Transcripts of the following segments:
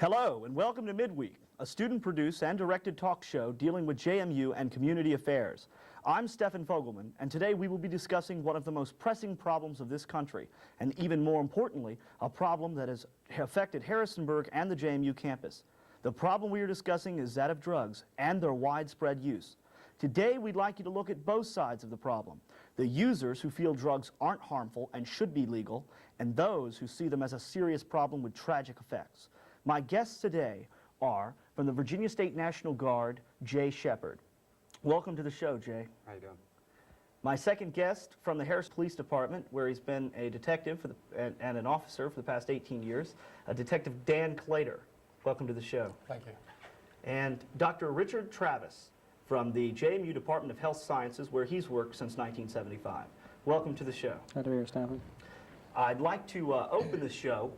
Hello and welcome to Midweek, a student-produced and directed talk show dealing with JMU and community affairs. I'm Stephen Fogelman, and today we will be discussing one of the most pressing problems of this country, and even more importantly, a problem that has affected Harrisonburg and the JMU campus. The problem we are discussing is that of drugs and their widespread use. Today we'd like you to look at both sides of the problem, the users who feel drugs aren't harmful and should be legal, and those who see them as a serious problem with tragic effects. My guests today are, from the Virginia State National Guard, Jay Shepard. Welcome to the show, Jay. How you doing? My second guest, from the Harris Police Department, where he's been a detective and an officer for the past 18 years, Detective Dan Clater. Welcome to the show. Thank you. And Dr. Richard Travis, from the JMU Department of Health Sciences, where he's worked since 1975. Welcome to the show. Glad to be here, Stephen. I'd like to open the show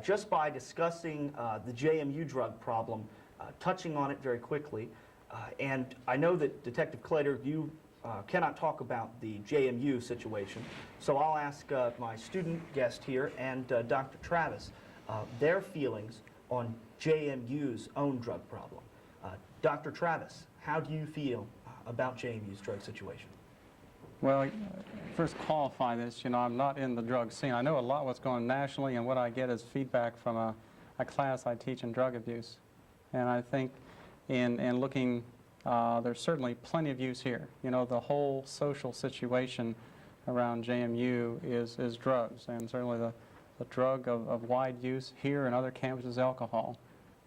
just by discussing the JMU drug problem, touching on it very quickly. And I know that Detective Clater, you cannot talk about the JMU situation, so I'll ask my student guest here and Dr. Travis their feelings on JMU's own drug problem. Dr. Travis, how do you feel about JMU's drug situation? Well, first qualify this, I'm not in the drug scene. I know a lot what's going on nationally, and what I get is feedback from a class I teach in drug abuse. And I think in looking, there's certainly plenty of use here. The whole social situation around JMU is drugs, and certainly the drug of wide use here and other campuses is alcohol.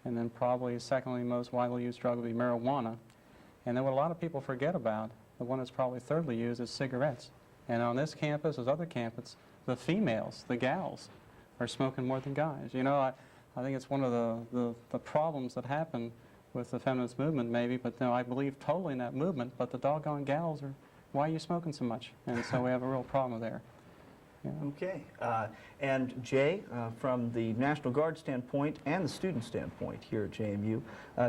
And then probably secondly most widely used drug would be marijuana. And then what a lot of people forget about, the one that's probably thirdly used, is cigarettes. And on this campus, as other campuses, the females, the gals, are smoking more than guys. I think it's one of the problems that happen with the feminist movement, maybe, but no, I believe totally in that movement, but the doggone gals are, why are you smoking so much? And so we have a real problem there. Yeah. Okay. And Jay, from the National Guard standpoint and the student standpoint here at JMU,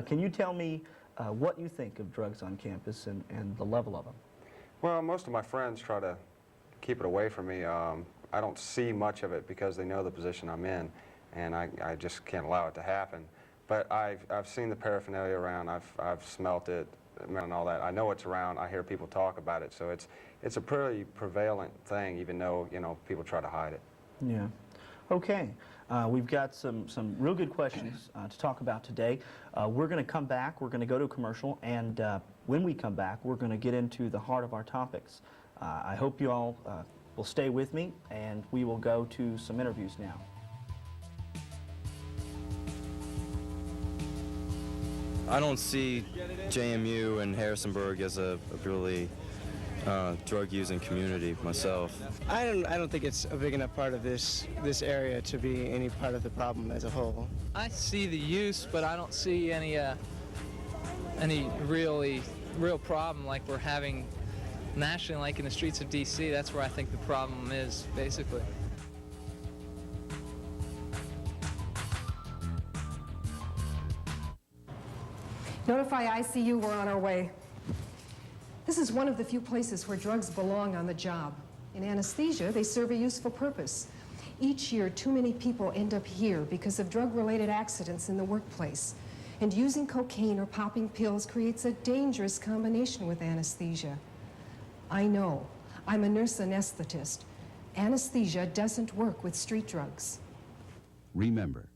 can you tell me what you think of drugs on campus and the level of them? Well, most of my friends try to keep it away from me. I don't see much of it because they know the position I'm in, and I just can't allow it to happen. But I've seen the paraphernalia around. I've smelt it and all that. I know it's around. I hear people talk about it. So it's a pretty prevalent thing, even though people try to hide it. Yeah. Okay. We've got some real good questions to talk about today. We're going to come back, we're going to go to a commercial, and when we come back, we're going to get into the heart of our topics. I hope you all will stay with me, and we will go to some interviews now. I don't see JMU and Harrisonburg as a really drug-using community myself. I don't think it's a big enough part of this area to be any part of the problem as a whole. I see the use, but I don't see any real problem like we're having nationally, like in the streets of D.C. That's where I think the problem is, basically. Notify ICU we're on our way. This is one of the few places where drugs belong on the job. In anesthesia, they serve a useful purpose. Each year, too many people end up here because of drug-related accidents in the workplace. And using cocaine or popping pills creates a dangerous combination with anesthesia. I know. I'm a nurse anesthetist. Anesthesia doesn't work with street drugs. Remember,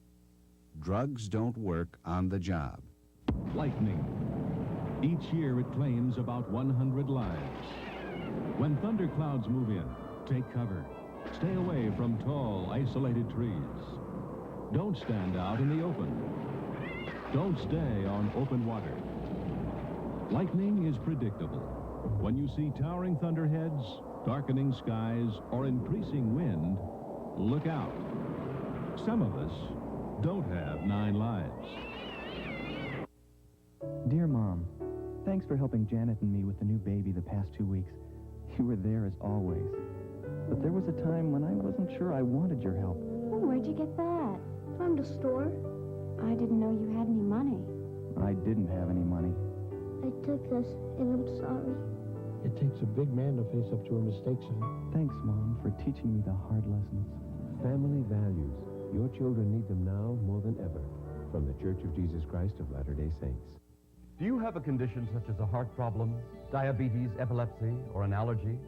drugs don't work on the job. Lightning. Each year it claims about 100 lives. When thunderclouds move in, take cover. Stay away from tall, isolated trees. Don't stand out in the open. Don't stay on open water. Lightning is predictable. When you see towering thunderheads, darkening skies, or increasing wind, look out. Some of us don't have 9 lives. Dear Mom, thanks for helping Janet and me with the new baby the past 2 weeks. You were there as always. But there was a time when I wasn't sure I wanted your help. Oh, where'd you get that? From the store. I didn't know you had any money. I didn't have any money. I took this, and I'm sorry. It takes a big man to face up to a mistake, son. Thanks, Mom, for teaching me the hard lessons. Family values. Your children need them now more than ever. from the Church of Jesus Christ of Latter-day Saints. Do you have a condition such as a heart problem, diabetes, epilepsy, or an allergy?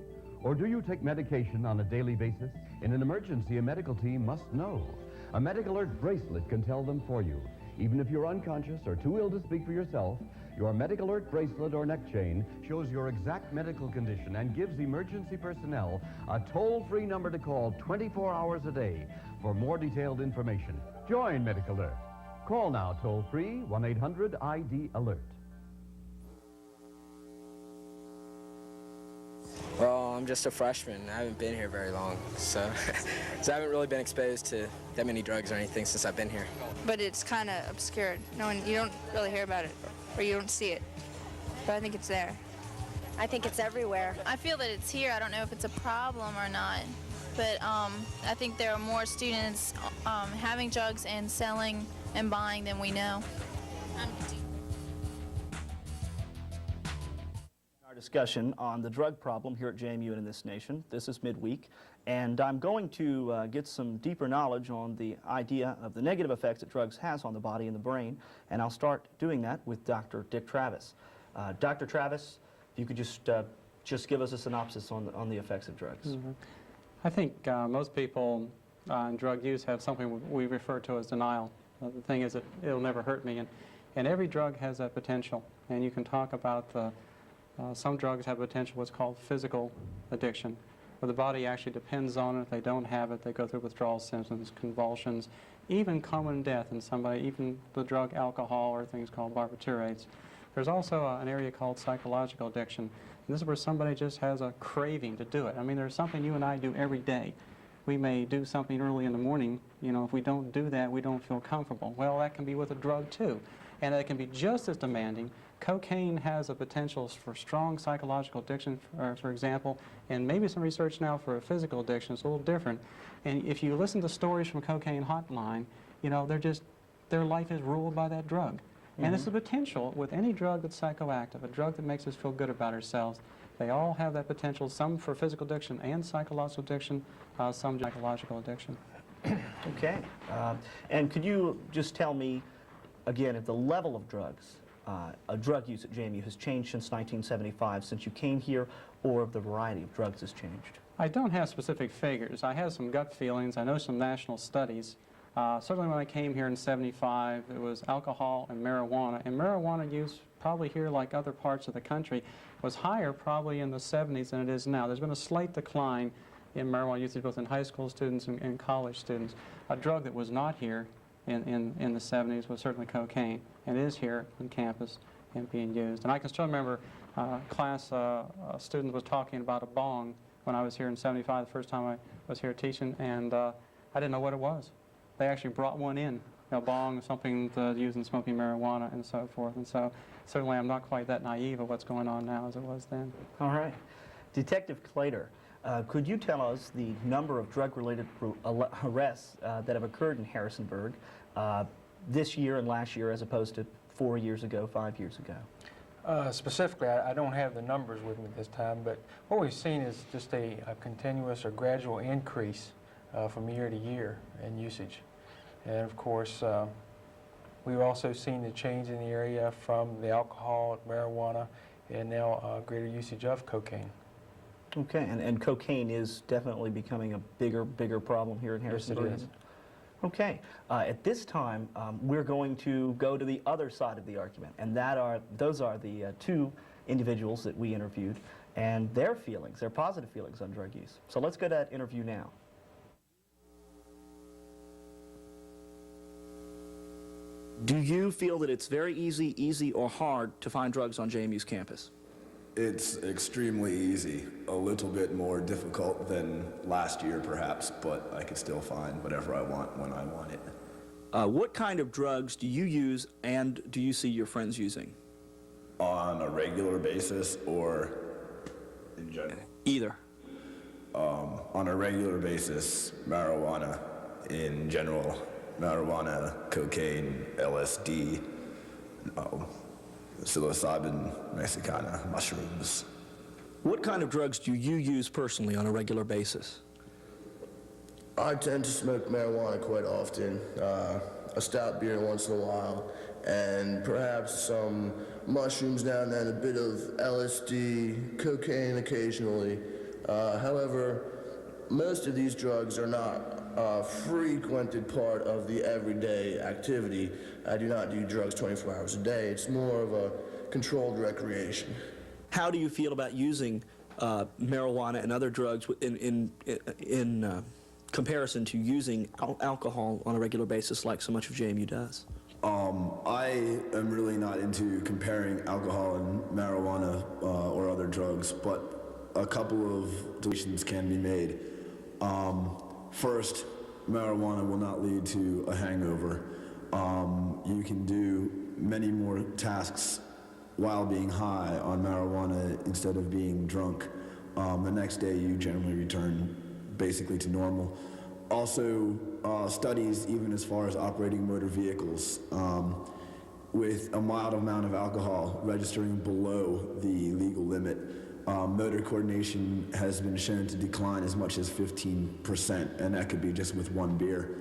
Or do you take medication on a daily basis? In an emergency, a medical team must know. A Medical Alert bracelet can tell them for you. Even if you're unconscious or too ill to speak for yourself, your Medical Alert bracelet or neck chain shows your exact medical condition and gives emergency personnel a toll-free number to call 24 hours a day for more detailed information. Join Medical Alert. Call now toll-free 1-800-ID-ALERT. Well, I'm just a freshman. I haven't been here very long, so I haven't really been exposed to that many drugs or anything since I've been here. But it's kind of obscured. You don't really hear about it, or you don't see it. But I think it's there. I think it's everywhere. I feel that it's here. I don't know if it's a problem or not. But I think there are more students having drugs and selling and buying than we know. Our discussion on the drug problem here at JMU and in this nation. This is Midweek, and I'm going to get some deeper knowledge on the idea of the negative effects that drugs has on the body and the brain, and I'll start doing that with Dr. Dick Travis. Dr. Travis, if you could just give us a synopsis on the effects of drugs. Mm-hmm. I think most people in drug use have something we refer to as denial. The thing is that it'll never hurt me, and every drug has that potential, and you can talk about the some drugs have potential what's called physical addiction, where the body actually depends on it. If they don't have it, they go through withdrawal symptoms, convulsions, even common death in somebody, even the drug alcohol or things called barbiturates. There's also an area called psychological addiction, and this is where somebody just has a craving to do it. I mean, there's something you and I do every day. We may do something early in the morning, you know, if we don't do that, we don't feel comfortable. Well, that can be with a drug too, and it can be just as demanding. Cocaine has a potential for strong psychological addiction, for example, and maybe some research now for a physical addiction. It's a little different. And if you listen to stories from Cocaine Hotline, you know, their life is ruled by that drug. Mm-hmm. And it's the potential with any drug that's psychoactive, a drug that makes us feel good about ourselves. They all have that potential, some for physical addiction and psychological addiction, some psychological addiction. Okay. And could you just tell me, again, if the level of drugs, drug use at JMU has changed since 1975, since you came here, or if the variety of drugs has changed? I don't have specific figures. I have some gut feelings. I know some national studies. Certainly when I came here in '75, it was alcohol and marijuana use probably here, like other parts of the country, was higher probably in the '70s than it is now. There's been a slight decline in marijuana usage both in high school students and college students. A drug that was not here in the '70s was certainly cocaine, and it is here on campus and being used. And I can still remember a student was talking about a bong when I was here in '75, the first time I was here teaching, and I didn't know what it was. They actually brought one in, a bong, something to use in smoking marijuana and so forth. And so certainly I'm not quite that naive of what's going on now as it was then. All right. Detective Clater, could you tell us the number of drug-related arrests that have occurred in Harrisonburg this year and last year as opposed to 4 years ago, 5 years ago? Specifically, I don't have the numbers with me this time, but what we've seen is just a continuous or gradual increase from year to year in usage. And of course, we've also seen the change in the area from the alcohol, marijuana, and now greater usage of cocaine. Okay, and cocaine is definitely becoming a bigger problem here in Harrisonburg. Yes, it is. Okay, at this time, we're going to go to the other side of the argument, and those are the two individuals that we interviewed, and their positive feelings on drug use. So let's go to that interview now. Do you feel that it's very easy or hard to find drugs on JMU's campus? It's extremely easy, a little bit more difficult than last year perhaps, but I can still find whatever I want when I want it. What kind of drugs do you use and do you see your friends using? On a regular basis or in general? Either. On a regular basis, marijuana in general. Marijuana, cocaine, LSD, psilocybin mexicana, mushrooms. What kind of drugs do you use personally on a regular basis? I tend to smoke marijuana quite often. a stout beer once in a while, and perhaps some mushrooms now and then, a bit of LSD, cocaine occasionally. However, most of these drugs are not a frequented part of the everyday activity. I do not do drugs 24 hours a day. It's more of a controlled recreation. How do you feel about using marijuana and other drugs in comparison to using alcohol on a regular basis like so much of JMU does? I am really not into comparing alcohol and marijuana or other drugs, but a couple of distinctions can be made. First, marijuana will not lead to a hangover. You can do many more tasks while being high on marijuana instead of being drunk. The next day you generally return basically to normal. Also, studies even as far as operating motor vehicles with a mild amount of alcohol registering below the legal limit, motor coordination has been shown to decline as much as 15%, and that could be just with one beer.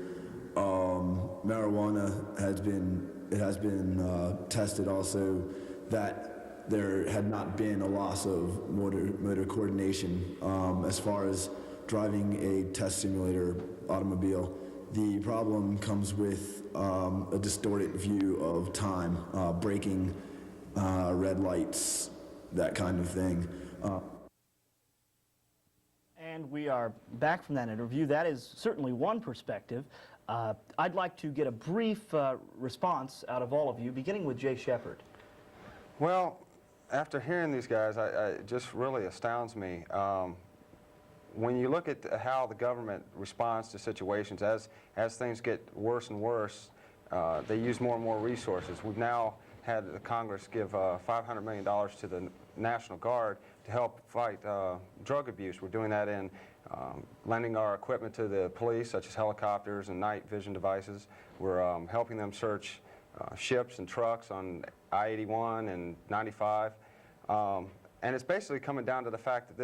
Marijuana has been tested also that there had not been a loss of motor coordination as far as driving a test simulator automobile. The problem comes with a distorted view of time, braking, red lights, that kind of thing. And we are back from that interview. That is certainly one perspective. I'd like to get a brief response out of all of you, beginning with Jay Shepard. Well, after hearing these guys, it just really astounds me. When you look at how the government responds to situations, as things get worse and worse, they use more and more resources. We've now had the Congress give $500 million to the National Guard to help fight drug abuse. We're doing that in lending our equipment to the police, such as helicopters and night vision devices. We're helping them search ships and trucks on I-81 and 95. And it's basically coming down to the fact that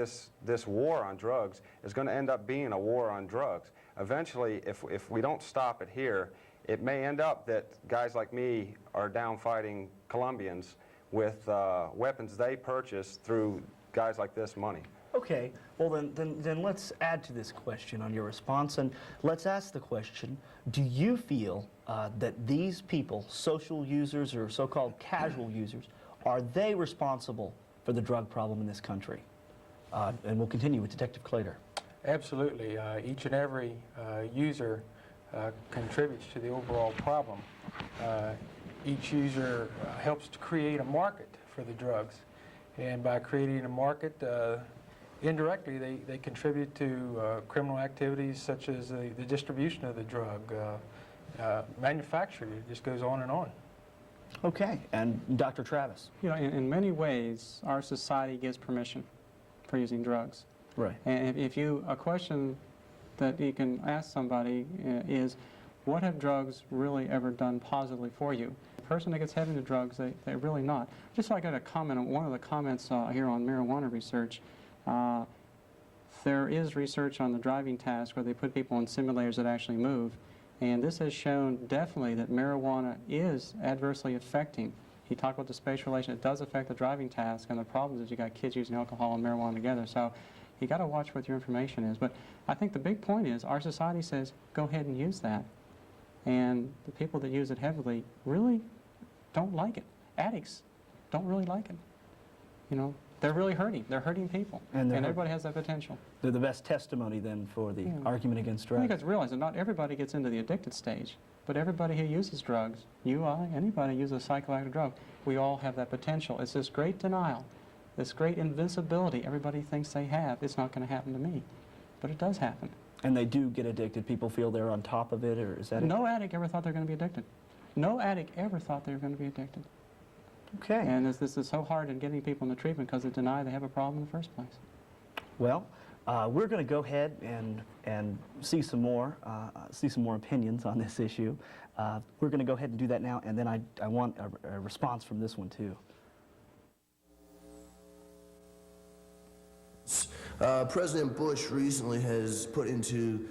this war on drugs is going to end up being a war on drugs. Eventually, if we don't stop it here, it may end up that guys like me are down fighting Colombians with weapons they purchased through guys like this money. Okay, well then let's add to this question on your response, and let's ask the question, do you feel that these people, social users or so-called casual users, are they responsible for the drug problem in this country? And we'll continue with Detective Clater. Absolutely. Each and every user contributes to the overall problem. Each user helps to create a market for the drugs. And by creating a market, indirectly they contribute to criminal activities such as the distribution of the drug, manufacture, it just goes on and on. Okay, and Dr. Travis? You know, in many ways, our society gives permission for using drugs. Right. And a question that you can ask somebody is, what have drugs really ever done positively for you? The person that gets heavy into drugs, they're really not. Just so I got a comment on one of the comments here on marijuana research. There is research on the driving task where they put people in simulators that actually move. And this has shown definitely that marijuana is adversely affecting. He talked about the spatial relation. It does affect the driving task, and the problem is you got kids using alcohol and marijuana together. So you got to watch what your information is. But I think the big point is our society says, go ahead and use that. And the people that use it heavily really don't like it. Addicts don't really like it. You know, they're really hurting. They're hurting people. And everybody has that potential. They're the best testimony then for the argument against drugs. You guys realize that not everybody gets into the addicted stage, but everybody who uses drugs, you, I, anybody uses a psychoactive drug, we all have that potential. It's this great denial, this great invincibility everybody thinks they have. It's not going to happen to me, but it does happen. And they do get addicted. People feel they're on top of it, or is that No addict ever thought they were going to be addicted. No addict ever thought they were going to be addicted. Okay. And this is so hard in getting people into treatment because they deny they have a problem in the first place. Well, we're going to go ahead and see some more opinions on this issue. We're going to go ahead and do that now, and then I want a response from this one too. President Bush recently has put into